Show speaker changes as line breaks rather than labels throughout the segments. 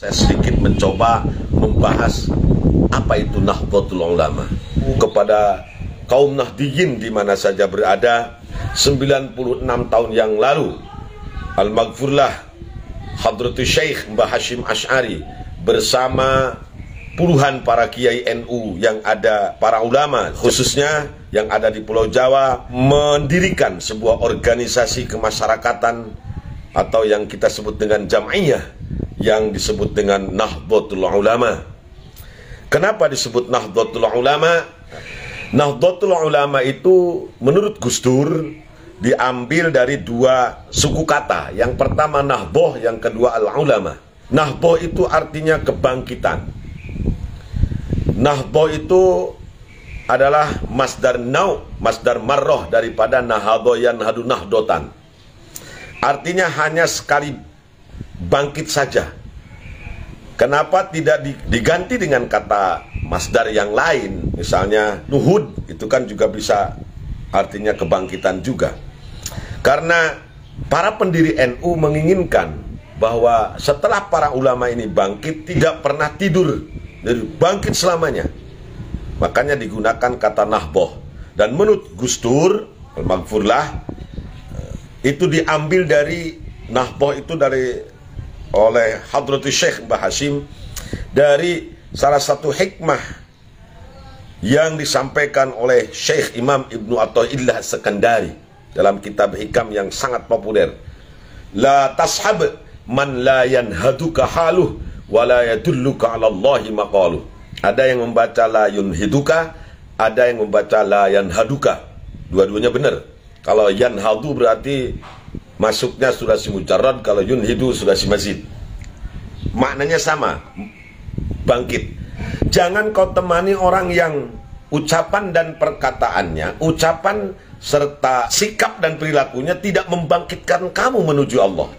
Saya sedikit mencoba membahas apa itu Nahdlatul Ulama kepada kaum Nahdiyin di mana saja berada. 96 tahun yang lalu, Al-Maghfurlah Hadratus Syekh Mbah Hashim Asy'ari bersama puluhan para kiai NU yang ada, para ulama khususnya yang ada di Pulau Jawa, mendirikan sebuah organisasi kemasyarakatan atau yang kita sebut dengan jam'iyah, yang disebut dengan Nahdlatul Ulama. Kenapa disebut Nahdlatul Ulama? Nahdlatul Ulama itu menurut Gus Dur diambil dari dua suku kata. Yang pertama Nahdoh, yang kedua Al-Ulama. Nahdoh itu artinya kebangkitan. Nahdoh itu adalah masdar nau, masdar marroh daripada nahado yanhadu nahdotan. Artinya hanya sekali bangkit saja. Kenapa tidak diganti dengan kata masdar yang lain? Misalnya nuhud, itu kan juga bisa artinya kebangkitan juga. Karena para pendiri NU menginginkan bahwa setelah para ulama ini bangkit, tidak pernah tidur, jadi bangkit selamanya. Makanya digunakan kata nahboh. Dan menurut Gus Dur Al-Maghfurlah, itu diambil dari nahboh itu oleh Hadratus Syekh Mbah Hashim dari salah satu hikmah yang disampaikan oleh Syekh Imam Ibnu Athaillah Sekandari dalam kitab hikam yang sangat populer. La tashab man la yanhaduka haluh wa la yadulluka 'ala Allahi maqaluh. Ada yang membaca la yunhiduka, ada yang membaca la yanhaduka. Dua-duanya benar. Kalau yanhadu berarti masuknya surasi mujarrad, kalau yunhidu surasi mazid. Maknanya sama, bangkit. Jangan kau temani orang yang ucapan dan perkataannya, ucapan serta sikap dan perilakunya tidak membangkitkan kamu menuju Allah.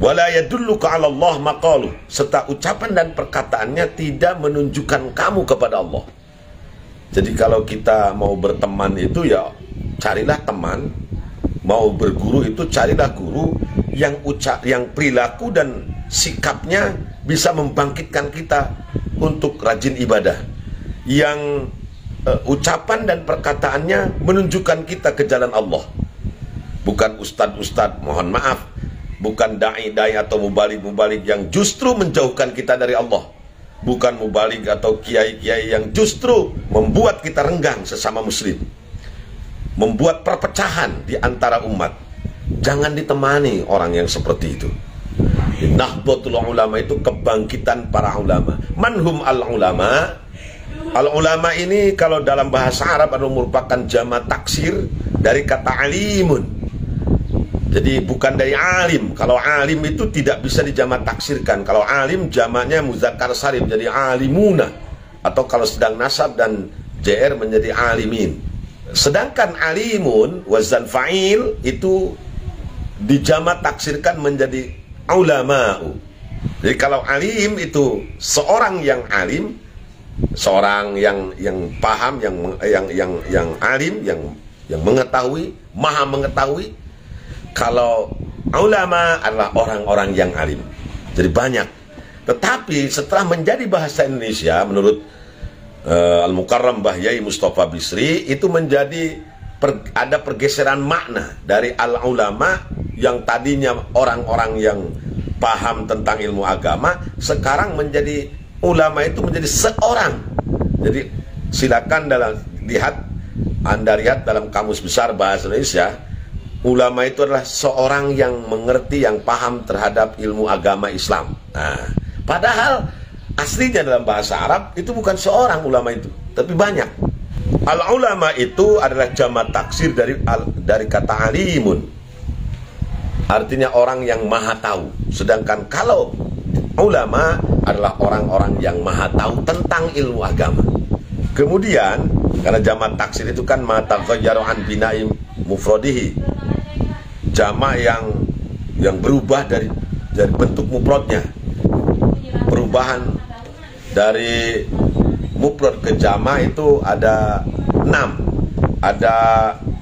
Wala yadulluka 'ala Allah maqaluh, serta ucapan dan perkataannya tidak menunjukkan kamu kepada Allah. Jadi kalau kita mau berteman itu ya carilah teman. Mau berguru itu carilah guru yang perilaku dan sikapnya bisa membangkitkan kita untuk rajin ibadah, yang ucapan dan perkataannya menunjukkan kita ke jalan Allah. Bukan ustadz-ustadz, mohon maaf, bukan dai-dai atau mubalik-mubalik yang justru menjauhkan kita dari Allah. Bukan mubalik atau kiai-kiai yang justru membuat kita renggang sesama muslim, membuat perpecahan di antara umat. Jangan ditemani orang yang seperti itu. Nahdlatul Ulama itu kebangkitan para ulama. Manhum al-ulama. Al-ulama ini kalau dalam bahasa Arab adalah merupakan jama' taksir dari kata alimun. Jadi bukan dari alim. Kalau alim itu tidak bisa dijama' taksirkan. Kalau alim jamaknya muzakkar salim, jadi alimuna. Atau kalau sedang nasab dan JR menjadi alimin. Sedangkan alimun wazan fa'il itu dijama' taksirkan menjadi ulama'u. Jadi kalau alim itu seorang yang alim, seorang yang paham, yang alim, yang mengetahui, maha mengetahui. Kalau ulama adalah orang-orang yang alim. Jadi banyak. Tetapi setelah menjadi bahasa Indonesia menurut Al-Mukarram Mbah Yai Mustafa Bisri, itu menjadi ada pergeseran makna dari al-ulama yang tadinya orang-orang yang paham tentang ilmu agama, sekarang menjadi ulama itu menjadi seorang. Jadi silakan Anda lihat dalam Kamus Besar Bahasa Indonesia, ulama itu adalah seorang yang mengerti, yang paham terhadap ilmu agama Islam. Nah, padahal aslinya dalam bahasa Arab itu bukan seorang ulama itu, tapi banyak. Al-ulama itu adalah jama' taksir dari kata alimun. Artinya orang yang maha tahu. Sedangkan kalau ulama adalah orang-orang yang maha tahu tentang ilmu agama. Kemudian karena jama' taksir itu kan ma taghayyaru an bina'i mufradihi. Jama' yang berubah dari bentuk mufradnya. Perubahan dari mufrad ke jama' itu ada 6. Ada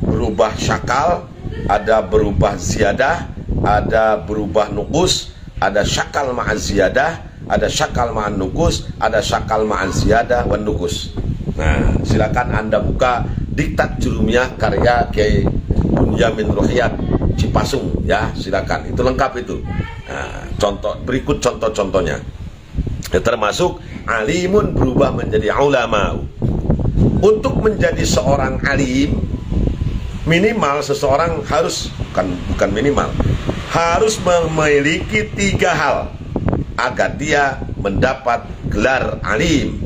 berubah syakal, ada berubah ziyadah, ada berubah nuqus, ada syakal ma'az ziyadah, ada syakal ma'an nukus, ada syakal ma'az ziyadah wan nukus. Nah, silakan Anda buka Diktat Jurumiyah karya Kiai Bunyamin Ruhiyat Cipasung ya, silakan. Itu lengkap itu. Nah, contoh berikut contoh-contohnya. Ya, termasuk alimun berubah menjadi ulama. Untuk menjadi seorang alim, minimal seseorang harus bukan minimal, harus memiliki 3 hal agar dia mendapat gelar alim,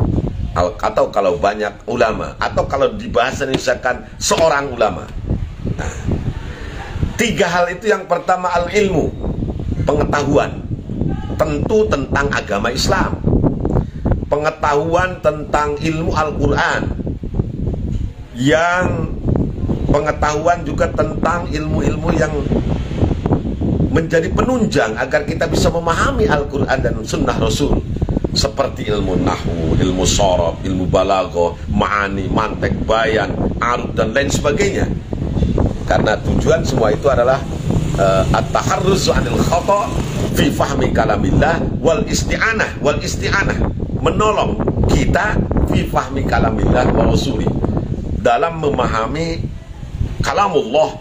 atau kalau banyak ulama, atau kalau di bahasa Indonesia kan seorang ulama. Nah, 3 hal itu, yang pertama al-ilmu, pengetahuan tentu tentang agama Islam, pengetahuan tentang ilmu Al-Quran, yang pengetahuan juga tentang ilmu-ilmu yang menjadi penunjang agar kita bisa memahami Al-Quran dan Sunnah Rasul, seperti ilmu nahwu, ilmu sorof, ilmu balaghah, ma'ani, mantek, bayan, arud, dan lain sebagainya. Karena tujuan semua itu adalah at-taharruz 'anil khata' fi fahmi kalamillah wal isti'anah, menolong kita fi fahmi kalamillah wa rasuli, dalam memahami kalamullah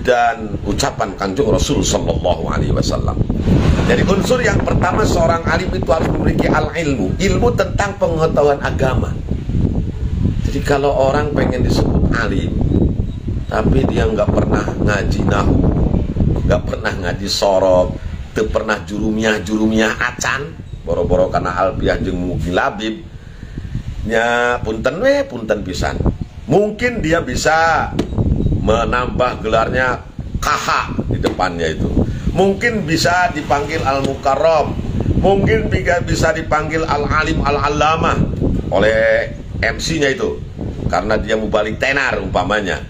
dan ucapan Kanjeng Rasul sallallahu alaihi wasallam. Jadi unsur yang pertama seorang alim itu harus memiliki al-ilmu, ilmu tentang pengetahuan agama. Jadi kalau orang pengen disebut alim tapi dia nggak pernah ngaji nahwu, nggak pernah ngaji sorof, tidak pernah jurumiyah acan, boro-boro karena alfiah jeung mugi labib nya, punten pisan. Mungkin dia bisa menambah gelarnya KH di depannya itu. Mungkin bisa dipanggil Al-Mukarram, mungkin bisa dipanggil Al-Alim Al-Allamah oleh MC-nya itu, karena dia mubalik tenar umpamanya.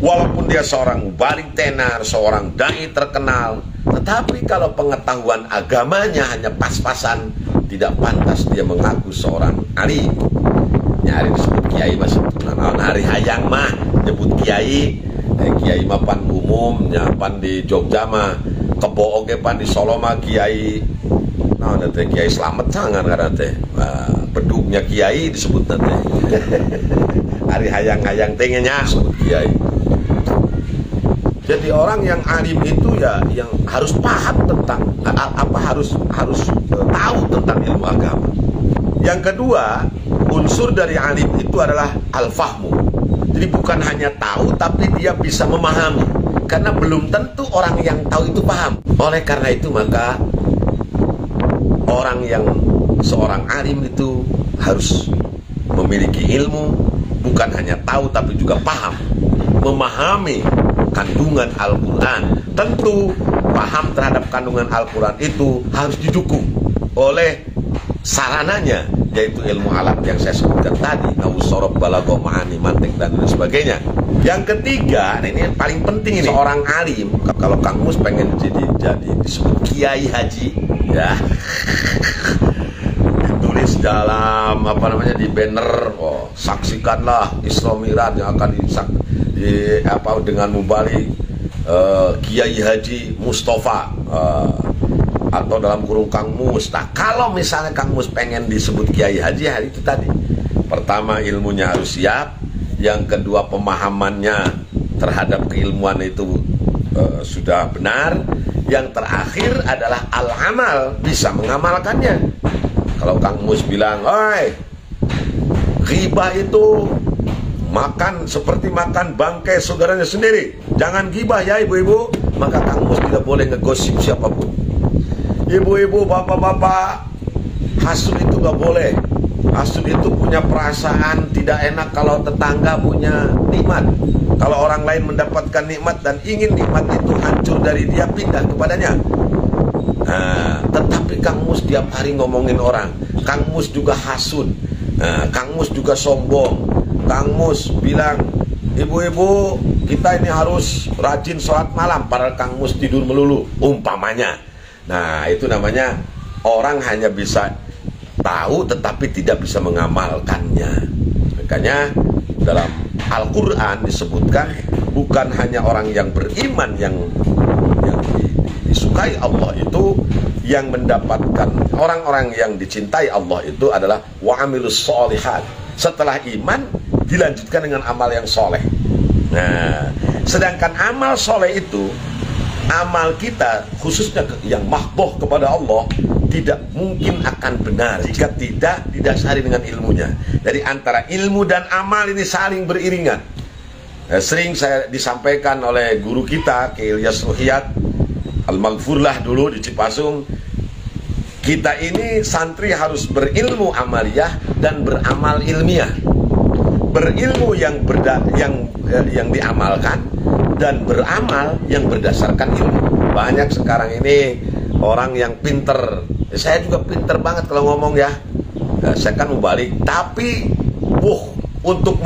Walaupun dia seorang mubalik tenar, seorang dai terkenal, tetapi kalau pengetahuan agamanya hanya pas-pasan, tidak pantas dia mengaku seorang alim. Nyari disebut kiai mas, hari hayang mah nyebut kiai, kiai mah pan umum, nyapan di Jogja mah kebo oge pan di Solo mah kiai, nah nanti kiai selamat sangat karena teh bedugnya kiai disebut nanti. Hari hayang tengenya disebut kiai. Jadi orang yang alim itu ya yang harus paham tentang harus tahu tentang ilmu agama. Yang kedua, unsur dari alim itu adalah al-fahmu. Jadi bukan hanya tahu, tapi dia bisa memahami. Karena belum tentu orang yang tahu itu paham. Oleh karena itu maka orang yang seorang alim itu harus memiliki ilmu, bukan hanya tahu tapi juga paham, memahami kandungan Al-Quran. Tentu paham terhadap kandungan Al-Quran itu harus didukung oleh sarananya, yaitu ilmu alat yang saya sebutkan tadi, nahwu, sorof, balaghah, ma'ani, mantik, dan lain sebagainya. Yang ketiga, nah ini yang paling penting ini, seorang alim, kalau Kang Mus pengen jadi disebut Kiai Haji, ya, ditulis dalam di banner, saksikanlah Islamiran yang akan dengan mubalik Kiai Haji Mustafa, atau dalam kurung Kang Mus. Nah, kalau misalnya Kang Mus pengen disebut Kiai Haji, hari itu tadi, pertama ilmunya harus siap, yang kedua pemahamannya terhadap keilmuan itu sudah benar, yang terakhir adalah al-amal, bisa mengamalkannya. Kalau Kang Mus bilang, "Oi, ghibah itu makan seperti makan bangkai saudaranya sendiri, jangan ghibah ya ibu-ibu," maka Kang Mus tidak boleh ngegosip siapapun. Ibu-ibu, bapak-bapak, hasud itu gak boleh. Hasud itu punya perasaan tidak enak kalau tetangga punya nikmat, kalau orang lain mendapatkan nikmat dan ingin nikmat itu hancur dari dia, pindah kepadanya. Nah, tetapi Kang Mus tiap hari ngomongin orang, Kang Mus juga hasud, Kang Mus juga sombong. Kang Mus bilang, ibu-ibu kita ini harus rajin sholat malam, padahal Kang Mus tidur melulu, umpamanya. Nah, itu namanya orang hanya bisa tahu tetapi tidak bisa mengamalkannya. Makanya dalam Al-Quran disebutkan bukan hanya orang yang beriman yang disukai Allah itu, yang mendapatkan, orang-orang yang dicintai Allah itu adalah wa'amilus sholihat. Setelah iman dilanjutkan dengan amal yang soleh. Nah, sedangkan amal soleh itu, amal kita khususnya yang mahdoh kepada Allah tidak mungkin akan benar jika tidak didasari dengan ilmunya. Jadi antara ilmu dan amal ini saling beriringan. Sering saya disampaikan oleh guru kita Kiai Ilyas Ruhiyat Al-Maghfurlah dulu di Cipasung, kita ini santri harus berilmu amaliyah dan beramal ilmiah. Berilmu yang diamalkan dan beramal yang berdasarkan ilmu. Banyak sekarang ini orang yang pinter. Saya juga pinter banget kalau ngomong ya. Saya kan mubalik, tapi untuk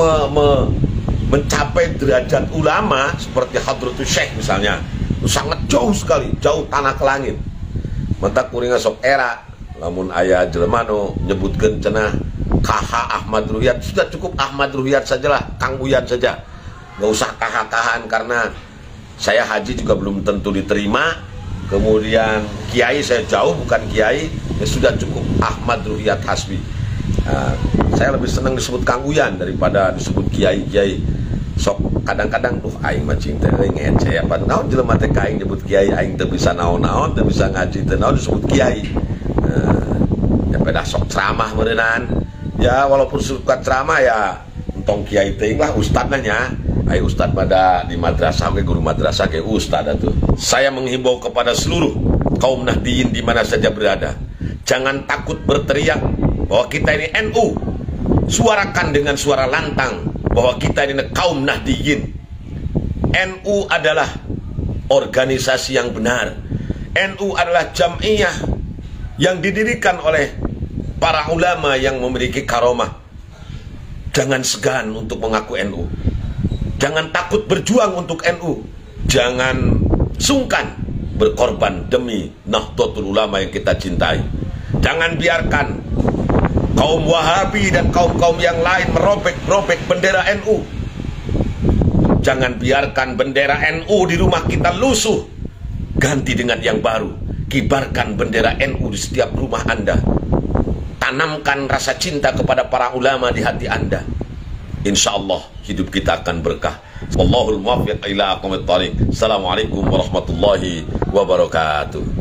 mencapai derajat ulama seperti Hadratus Syekh misalnya, sangat jauh sekali, jauh tanah ke langit. Mata kuringa sok era, lamun ayah jelmano nyebutkeun cenah KH Ahmad Ruhiyat, sudah cukup Ahmad Ruhiyat sajalah, Kang Uyan saja. Nggak usah KH-KH-an, karena saya haji juga belum tentu diterima. Kemudian kiai saya jauh, bukan kiai, ya sudah cukup Ahmad Ruhiyat Hasbi. Saya lebih senang disebut Kang Uyan daripada disebut kiai-kiai. Sok kadang-kadang aing macing teh ngece apa naon jelema teh ka aing nyebut kiai, aing teu bisa naon-naon, teu bisa ngaji teu naon disebut kiai. Ya pada sok ceramah meureunaan. Ya walaupun suka ceramah ya entong kiai teuing lah, ustadna nya. Ai ustad pada di madrasah ge, guru madrasah ge ustad atuh. Saya menghimbau kepada seluruh kaum Nahdiyin di mana saja berada, jangan takut berteriak bahwa kita ini NU. Suarakan dengan suara lantang bahwa kita ini kaum Nahdiyin. NU adalah organisasi yang benar. NU adalah jam'iyah yang didirikan oleh para ulama yang memiliki karomah. Jangan segan untuk mengaku NU. Jangan takut berjuang untuk NU. Jangan sungkan berkorban demi Nahdlatul Ulama yang kita cintai. Jangan biarkan kaum Wahabi dan kaum-kaum yang lain merobek-robek bendera NU. Jangan biarkan bendera NU di rumah kita lusuh. Ganti dengan yang baru. Kibarkan bendera NU di setiap rumah Anda. Tanamkan rasa cinta kepada para ulama di hati Anda. Insya Allah hidup kita akan berkah. Wallahul muwaffiq ila aqwamit thoriq. Assalamualaikum warahmatullahi wabarakatuh.